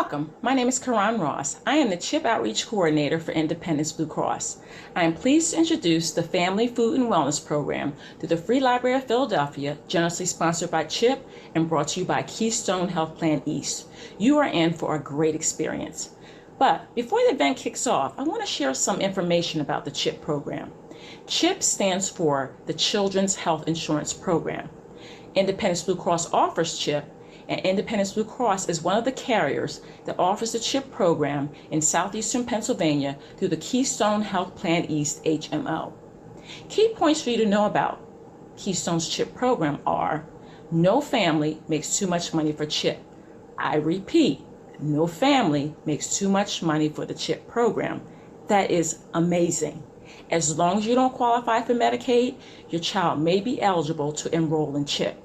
Welcome. My name is Karan Ross. I am the CHIP Outreach Coordinator for Independence Blue Cross. I am pleased to introduce the Family Food and Wellness Program through the Free Library of Philadelphia, generously sponsored by CHIP and brought to you by Keystone Health Plan East. You are in for a great experience. But before the event kicks off, I want to share some information about the CHIP program. CHIP stands for the Children's Health Insurance Program. Independence Blue Cross offers CHIP, and Independence Blue Cross is one of the carriers that offers the CHIP program in southeastern Pennsylvania through the Keystone Health Plan East HMO. Key points for you to know about Keystone's CHIP program are: no family makes too much money for CHIP. I repeat, no family makes too much money for the CHIP program. That is amazing. As long as you don't qualify for Medicaid, your child may be eligible to enroll in CHIP.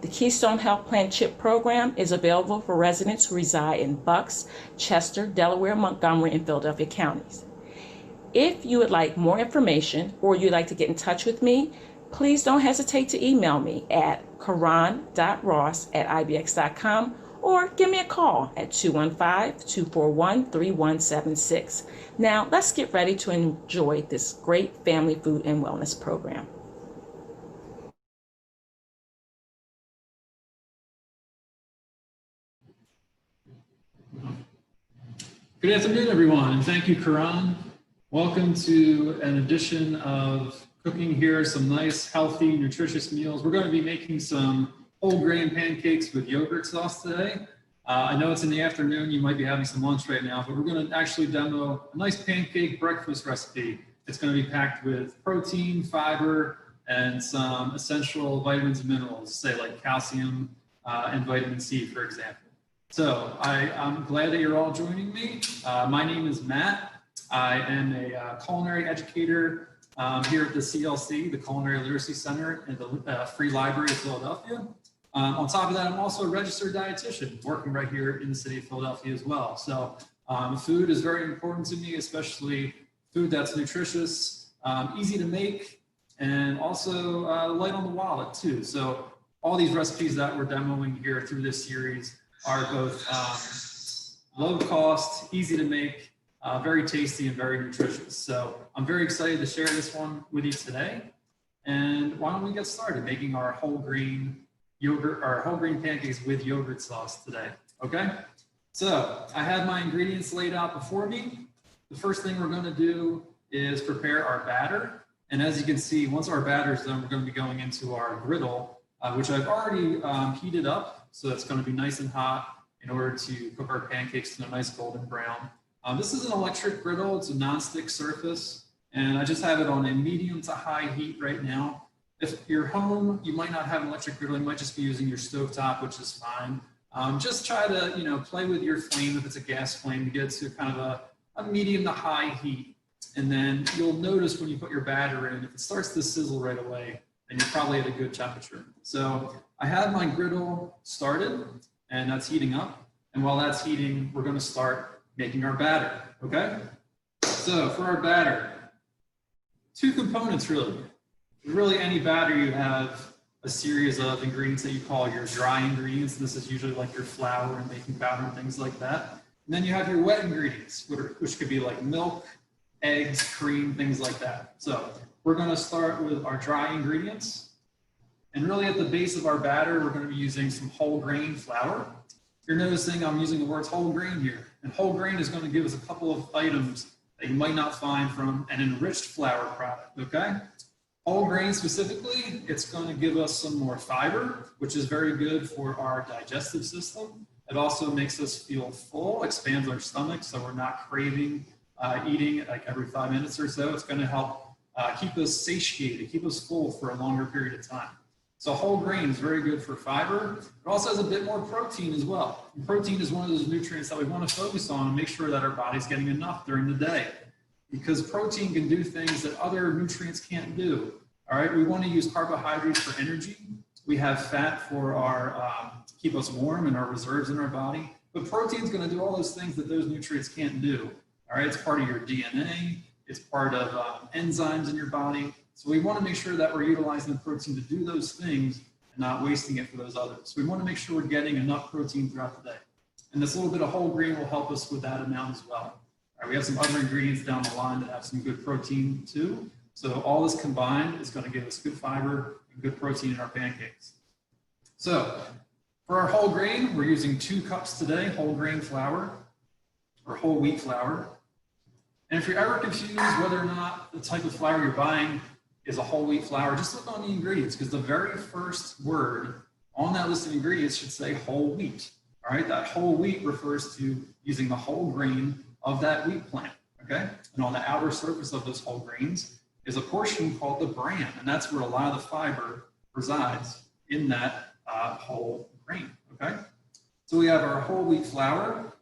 The Keystone Health Plan CHIP program is available for residents who reside in Bucks, Chester, Delaware, Montgomery, and Philadelphia counties. If you would like more information or you'd like to get in touch with me, please don't hesitate to email me at karan.ross@ibx.com or give me a call at 215-241-3176. Now, let's get ready to enjoy this great family food and wellness program. Good afternoon, everyone, and thank you, Karan. Welcome to an edition of cooking here, some nice, healthy, nutritious meals. We're going to be making some whole grain pancakes with yogurt sauce today. I know it's in the afternoon, you might be having some lunch right now, but we're going to actually demo a nice pancake breakfast recipe. It's going to be packed with protein, fiber, and some essential vitamins and minerals, say like calcium and vitamin C, for example. So I'm glad that you're all joining me. My name is Matt. I am a culinary educator here at the CLC, the Culinary Literacy Center in the Free Library of Philadelphia. On top of that, I'm also a registered dietitian working right here in the city of Philadelphia as well. So food is very important to me, especially food that's nutritious, easy to make, and also light on the wallet too. So all these recipes that we're demoing here through this series are both low cost, easy to make, very tasty, and very nutritious. So I'm very excited to share this one with you today. And why don't we get started making our whole grain yogurt, or whole grain pancakes with yogurt sauce today, okay? So I have my ingredients laid out before me. The first thing we're gonna do is prepare our batter. And as you can see, once our batter is done, we're gonna be going into our griddle, which I've already heated up. So it's going to be nice and hot in order to cook our pancakes to a nice golden brown. This is an electric griddle. It's a non-stick surface, and I just have it on a medium to high heat right now. If you're home, you might not have an electric griddle. You might just be using your stovetop, which is fine. Just try to, play with your flame if it's a gas flame to get to kind of a medium to high heat. And then you'll notice when you put your batter in, if it starts to sizzle right away, then you're probably at a good temperature. So I have my griddle started, and that's heating up. And while that's heating, we're going to start making our batter, okay? So for our batter, two components really. Really, any batter, you have a series of ingredients that you call your dry ingredients. This is usually like your flour and baking powder and things like that. And then you have your wet ingredients, which could be like milk, eggs, cream, things like that. So we're going to start with our dry ingredients. And really at the base of our batter, we're going to be using some whole grain flour. You're noticing I'm using the words whole grain here. And whole grain is going to give us a couple of items that you might not find from an enriched flour product, okay? Whole grain specifically, it's going to give us some more fiber, which is very good for our digestive system. It also makes us feel full, expands our stomach, so we're not craving eating like every 5 minutes or so. It's going to help keep us satiated, keep us full for a longer period of time. So whole grain is very good for fiber. It also has a bit more protein as well. And protein is one of those nutrients that we want to focus on and make sure that our body's getting enough during the day, because protein can do things that other nutrients can't do. All right, we want to use carbohydrates for energy. We have fat for our keep us warm and our reserves in our body. But protein is going to do all those things that those nutrients can't do. All right, it's part of your DNA. It's part of enzymes in your body. So we want to make sure that we're utilizing the protein to do those things and not wasting it for those others. So we want to make sure we're getting enough protein throughout the day. And this little bit of whole grain will help us with that amount as well. All right, we have some other ingredients down the line that have some good protein too. So all this combined is going to give us good fiber and good protein in our pancakes. So for our whole grain, we're using 2 cups today, whole grain flour or whole wheat flour. And if you're ever confused whether or not the type of flour you're buying is a whole wheat flour, just look on the ingredients, because the very first word on that list of ingredients should say whole wheat. All right, that whole wheat refers to using the whole grain of that wheat plant, okay? And on the outer surface of those whole grains is a portion called the bran, and that's where a lot of the fiber resides in that whole grain, okay? So we have our whole wheat flour,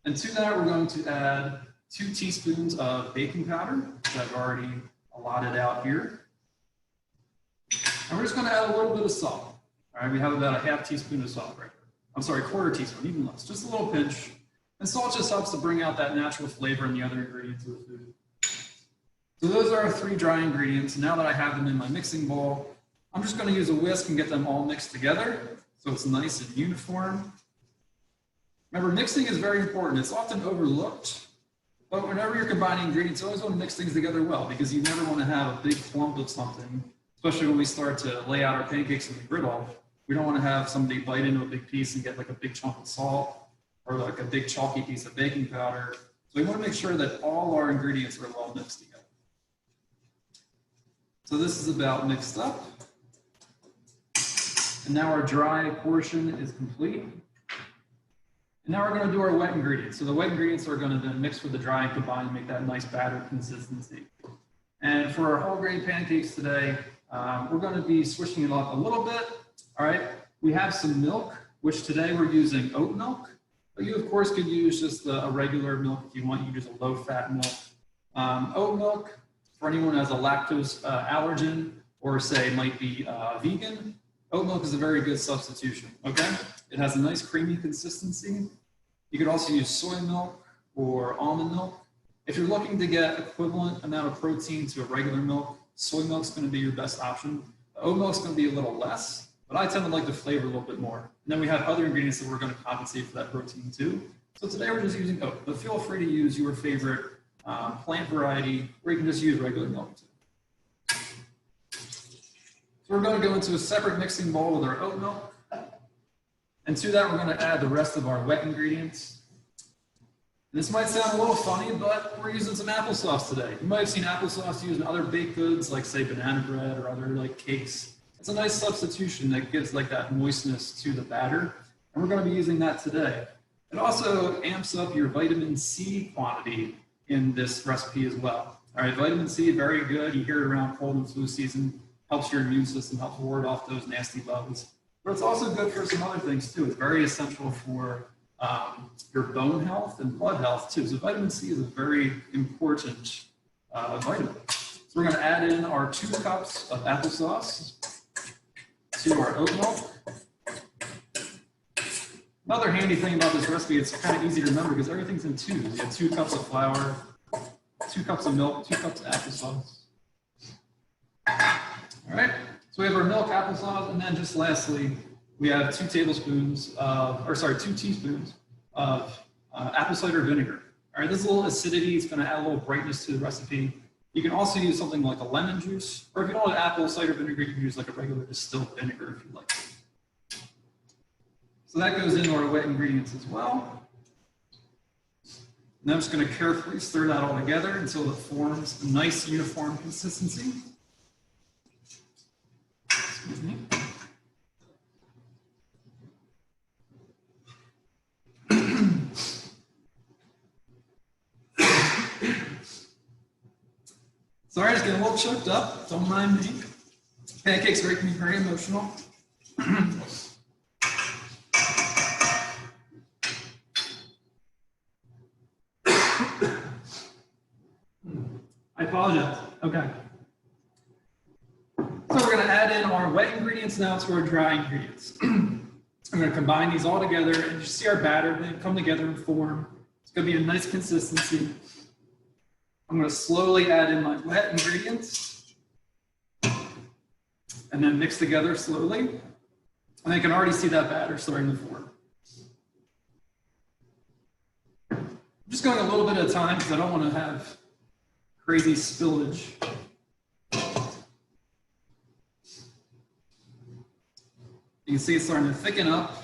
and to that we're going to add 2 teaspoons of baking powder, which I've already allotted out here. And we're just going to add a little bit of salt. All right, we have about a half teaspoon of salt right there. I'm sorry, quarter teaspoon, even less, just a little pinch. And salt just helps to bring out that natural flavor in the other ingredients of the food. So those are our 3 dry ingredients. Now that I have them in my mixing bowl, I'm just going to use a whisk and get them all mixed together so it's nice and uniform. Remember, mixing is very important. It's often overlooked. But whenever you're combining ingredients, you always want to mix things together well, because you never want to have a big clump of something, especially when we start to lay out our pancakes in the griddle. We don't want to have somebody bite into a big piece and get like a big chunk of salt or like a big chalky piece of baking powder. So we want to make sure that all our ingredients are well mixed together. So this is about mixed up. And now our dry portion is complete. And now we're going to do our wet ingredients. So the wet ingredients are going to then mix with the dry and combine and make that nice batter consistency. And for our whole grain pancakes today, we're going to be switching it up a little bit. All right, we have some milk, which today we're using oat milk. But you, of course, could use just a regular milk if you want. You use a low-fat milk. Oat milk, for anyone who has a lactose allergen or, say, might be vegan, oat milk is a very good substitution, okay? It has a nice creamy consistency. You could also use soy milk or almond milk. If you're looking to get equivalent amount of protein to a regular milk, soy milk is going to be your best option. Oat milk is going to be a little less, but I tend to like the flavor a little bit more. And then we have other ingredients that we're going to compensate for that protein too. So today we're just using oat, but feel free to use your favorite plant variety, or you can just use regular milk too. So we're going to go into a separate mixing bowl with our oat milk. And to that, we're going to add the rest of our wet ingredients. And this might sound a little funny, but we're using some applesauce today. You might have seen applesauce used in other baked goods, like say banana bread or other like cakes. It's a nice substitution that gives like that moistness to the batter. And we're going to be using that today. It also amps up your vitamin C quantity in this recipe as well. All right, vitamin C, very good. You hear it around cold and flu season. Helps your immune system, helps ward off those nasty bugs. But it's also good for some other things too. It's very essential for your bone health and blood health too. So vitamin C is a very important vitamin. So we're going to add in our 2 cups of applesauce to our oat milk. Another handy thing about this recipe, it's kind of easy to remember because everything's in 2s. You have 2 cups of flour, 2 cups of milk, 2 cups of applesauce. All right, so we have our milk, applesauce, and then just lastly, we have 2 teaspoons of apple cider vinegar. All right, this is a little acidity. It's going to add a little brightness to the recipe. You can also use something like a lemon juice, or if you don't have apple cider vinegar, you can use like a regular distilled vinegar if you like. So that goes into our wet ingredients as well. And I'm just going to carefully stir that all together until it forms a nice uniform consistency. Excuse me. Sorry, I was getting a little choked up. Don't mind me. Pancakes make me very emotional. I apologize. Okay. So we're going to add in our wet ingredients now to our dry ingredients. I'm going to combine these all together and you see our batter, they come together and form. It's going to be a nice consistency. I'm going to slowly add in my wet ingredients and then mix together slowly. And I can already see that batter starting to form. just going a little bit at a time because I don't want to have crazy spillage. You can see it's starting to thicken up.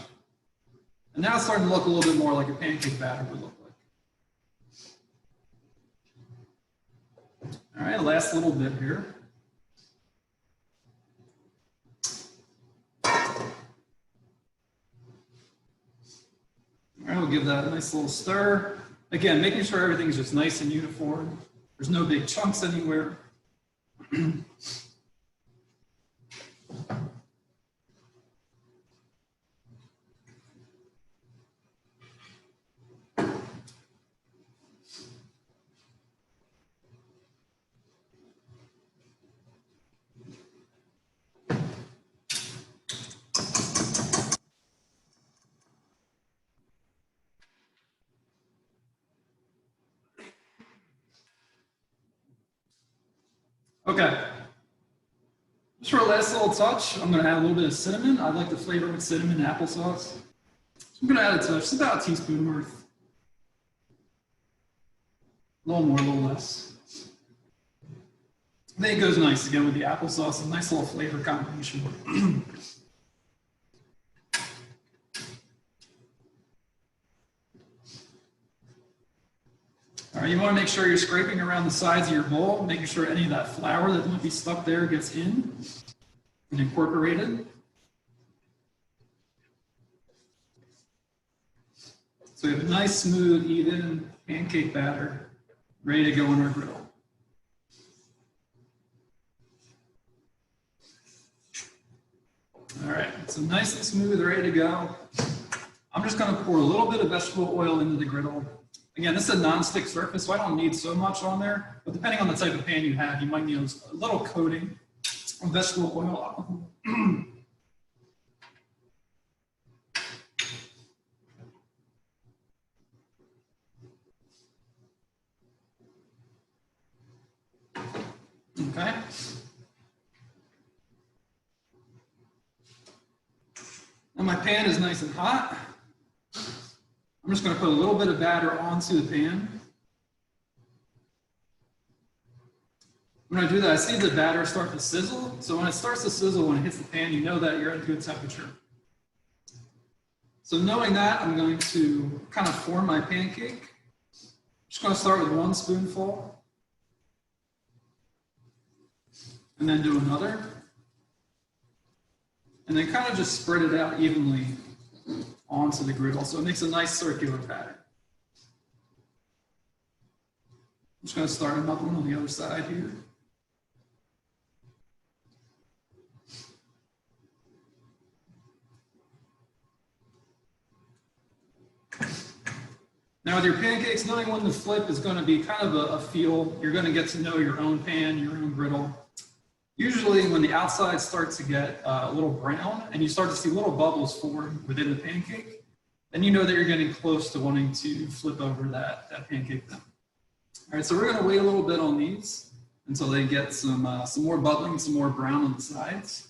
And now it's starting to look a little bit more like a pancake batter would look like. All right, last little bit here. All right, we'll give that a nice little stir. Again, making sure everything's just nice and uniform. There's no big chunks anywhere. Okay. Just for a last little touch, I'm going to add a little bit of cinnamon. I like to flavor with cinnamon and applesauce. So I'm going to add a touch, just about a teaspoon worth. A little more, a little less. I think it goes nice again with the applesauce, a nice little flavor combination. All right, you want to make sure you're scraping around the sides of your bowl, making sure any of that flour that might be stuck there gets in and incorporated. So we have a nice, smooth, even pancake batter ready to go on our griddle. All right, so nice and smooth, ready to go. I'm just going to pour a little bit of vegetable oil into the griddle. Again, this is a non-stick surface, so I don't need so much on there, but depending on the type of pan you have, you might need a little coating of vegetable oil. Okay. Now my pan is nice and hot. I'm just going to put a little bit of batter onto the pan. When I do that, I see the batter start to sizzle. So when it starts to sizzle, when it hits the pan, you know that you're at a good temperature. So knowing that, I'm going to kind of form my pancake. I'm just going to start with 1 spoonful. And then do another. And then kind of just spread it out evenly onto the griddle, so it makes a nice circular pattern. I'm just going to start another one on the other side here. Now with your pancakes, knowing when to flip is going to be kind of a feel. You're going to get to know your own pan, your own griddle. Usually when the outside starts to get a little brown and you start to see little bubbles form within the pancake, then you know that you're getting close to wanting to flip over that pancake then. All right, so we're going to wait a little bit on these until they get some more bubbling, some more brown on the sides.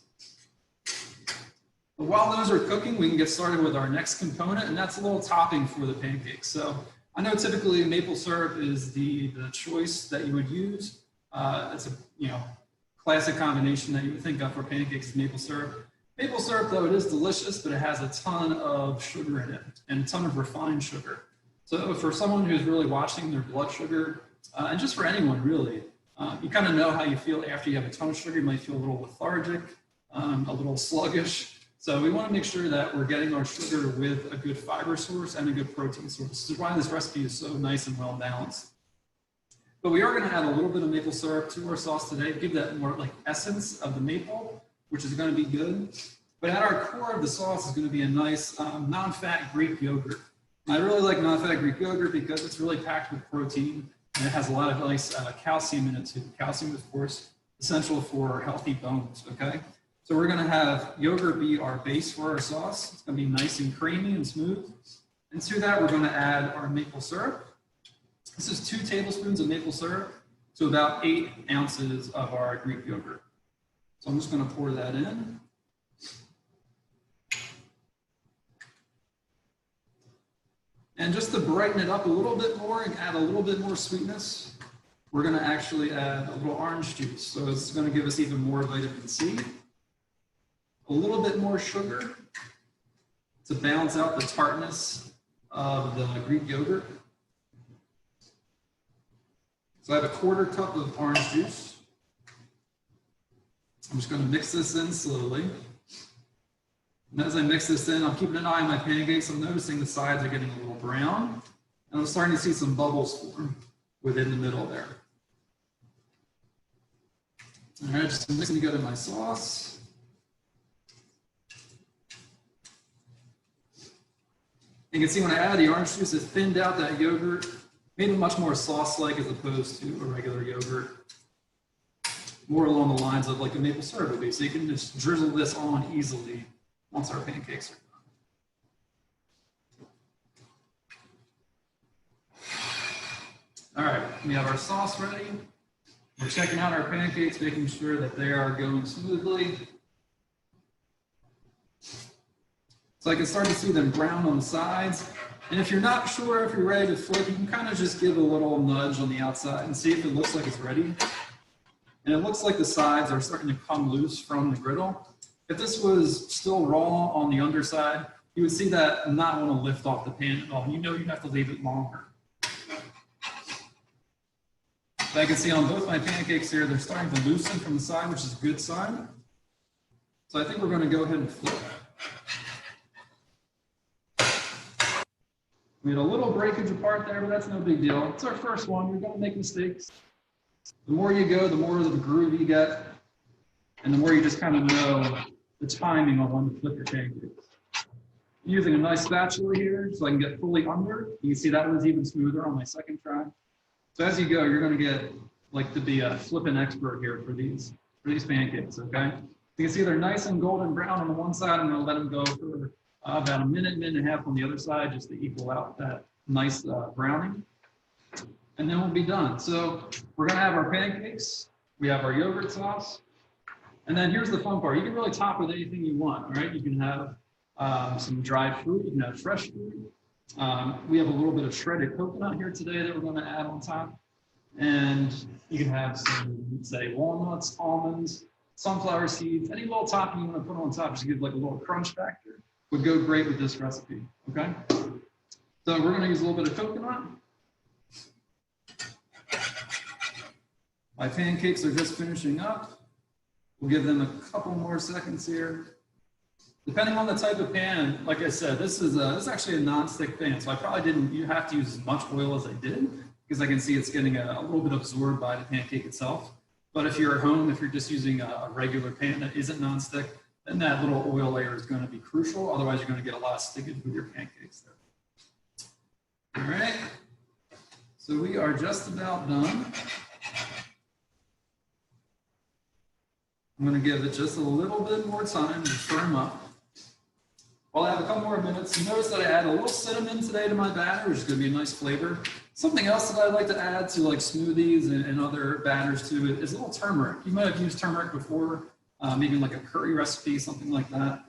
But while those are cooking, we can get started with our next component, and that's a little topping for the pancakes. So I know typically maple syrup is the choice that you would use. It's a classic combination that you would think of for pancakes is maple syrup. Maple syrup, though, it is delicious, but it has a ton of sugar in it and a ton of refined sugar. So for someone who's really watching their blood sugar, and just for anyone really, you kind of know how you feel after you have a ton of sugar. You might feel a little lethargic, a little sluggish. So we want to make sure that we're getting our sugar with a good fiber source and a good protein source. This is why this recipe is so nice and well balanced. But we are going to add a little bit of maple syrup to our sauce today, give that more like essence of the maple, which is going to be good. But at our core of the sauce is going to be a nice non-fat Greek yogurt. I really like non-fat Greek yogurt because it's really packed with protein and it has a lot of nice calcium in it too. Calcium, of course, essential for healthy bones, okay? So we're going to have yogurt be our base for our sauce. It's going to be nice and creamy and smooth. And to that, we're going to add our maple syrup. This is 2 tablespoons of maple syrup to about 8 ounces of our Greek yogurt. So I'm just going to pour that in. And just to brighten it up a little bit more and add a little bit more sweetness, we're going to actually add a little orange juice. So it's going to give us even more vitamin C. A little bit more sugar to balance out the tartness of the Greek yogurt. So I have a 1/4 cup of orange juice. I'm just going to mix this in slowly. And as I mix this in, I'm keeping an eye on my pancakes. I'm noticing the sides are getting a little brown. And I'm starting to see some bubbles form within the middle there. All right, just mixing together my sauce. You can see when I added the orange juice, it thinned out that yogurt, made it much more sauce-like as opposed to a regular yogurt. More along the lines of like a maple syrup would be. So you can just drizzle this on easily once our pancakes are done. All right, we have our sauce ready. We're checking out our pancakes, making sure that they are going smoothly. So I can start to see them brown on the sides. And if you're not sure if you're ready to flip, you can kind of just give a little nudge on the outside and see if it looks like it's ready. And it looks like the sides are starting to come loose from the griddle. If this was still raw on the underside, you would see that not want to lift off the pan at all. You know you have to leave it longer. But I can see on both my pancakes here, they're starting to loosen from the side, which is a good sign. So I think we're going to go ahead and flip. We had a little breakage apart there, but that's no big deal. It's our first one. We're going to make mistakes. The more you go, the more of the groove you get, and the more you just kind of know the timing on when to flip your pancakes. I'm using a nice spatula here so I can get fully under. You can see that was even smoother on my second try. So as you go, you're going to get like to be a flipping expert here for these pancakes, okay? You can see they're nice and golden brown on the one side. I'm going to let them go for about a minute and a half on the other side just to equal out that nice browning. And then we'll be done. So we're going to have our pancakes. We have our yogurt sauce. And then here's the fun part. You can really top with anything you want, all right? You can have some dried fruit. You can have fresh fruit. We have a little bit of shredded coconut here today that we're going to add on top. And you can have some, say, walnuts, almonds, sunflower seeds, any little topping you want to put on top just to give like a little crunch factor would go great with this recipe, okay? So we're going to use a little bit of coconut. My pancakes are just finishing up. We'll give them a couple more seconds here. Depending on the type of pan, like I said, this is actually a non-stick pan, so I probably didn't have to use as much oil as I did because I can see it's getting a little bit absorbed by the pancake itself. But if you're at home, if you're just using a regular pan that isn't non-stick, then that little oil layer is going to be crucial. Otherwise, you're going to get a lot of stickage with your pancakes there. All right, so we are just about done. I'm going to give it just a little bit more time to firm up. Well, I have a couple more minutes. You notice that I add a little cinnamon today to my batter, which is going to be a nice flavor. Something else that I like to add to like smoothies and other batters too is a little turmeric. You might have used turmeric before, maybe like a curry recipe, something like that.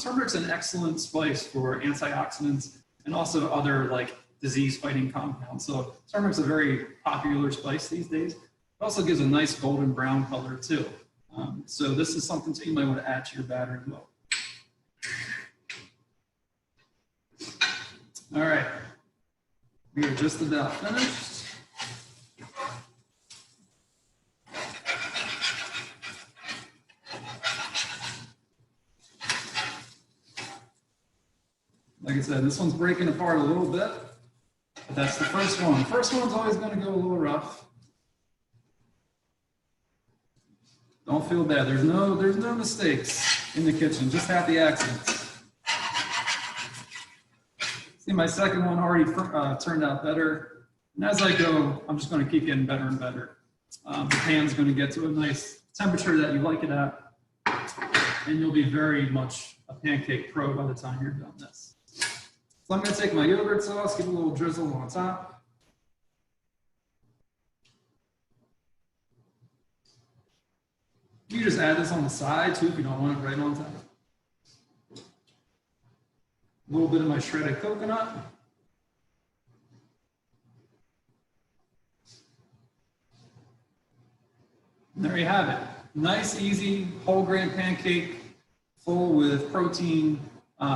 Turmeric's an excellent spice for antioxidants and also other like disease-fighting compounds. So turmeric's a very popular spice these days. It also gives a nice golden brown color too. So this is something that you might want to add to your batter as well. All right, we are just about finished. Like I said, this one's breaking apart a little bit, but that's the first one. The first one's always going to go a little rough. Don't feel bad. There's no mistakes in the kitchen, just happy accidents. See, my second one already turned out better. And as I go, I'm just going to keep getting better and better. The pan's going to get to a nice temperature that you like it at, and you'll be very much a pancake pro by the time you're done this. So I'm going to take my yogurt sauce, give it a little drizzle on top. You just add this on the side too if you don't want it right on top. A little bit of my shredded coconut. And there you have it. Nice, easy, whole grain pancake, full with protein,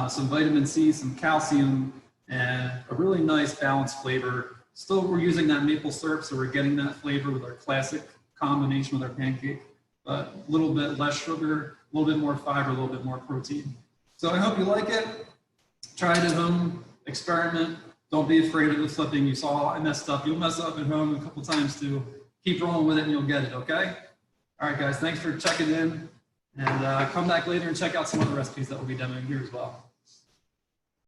some vitamin C, some calcium, and a really nice balanced flavor. Still, we're using that maple syrup, so we're getting that flavor with our classic combination with our pancake, but a little bit less sugar, a little bit more fiber, a little bit more protein. So I hope you like it. Try it at home, experiment. Don't be afraid of the flipping. You saw I messed up. You'll mess up at home a couple times too. Keep rolling with it and you'll get it, okay? All right, guys, thanks for checking in. And come back later and check out some other recipes that we'll be demoing here as well.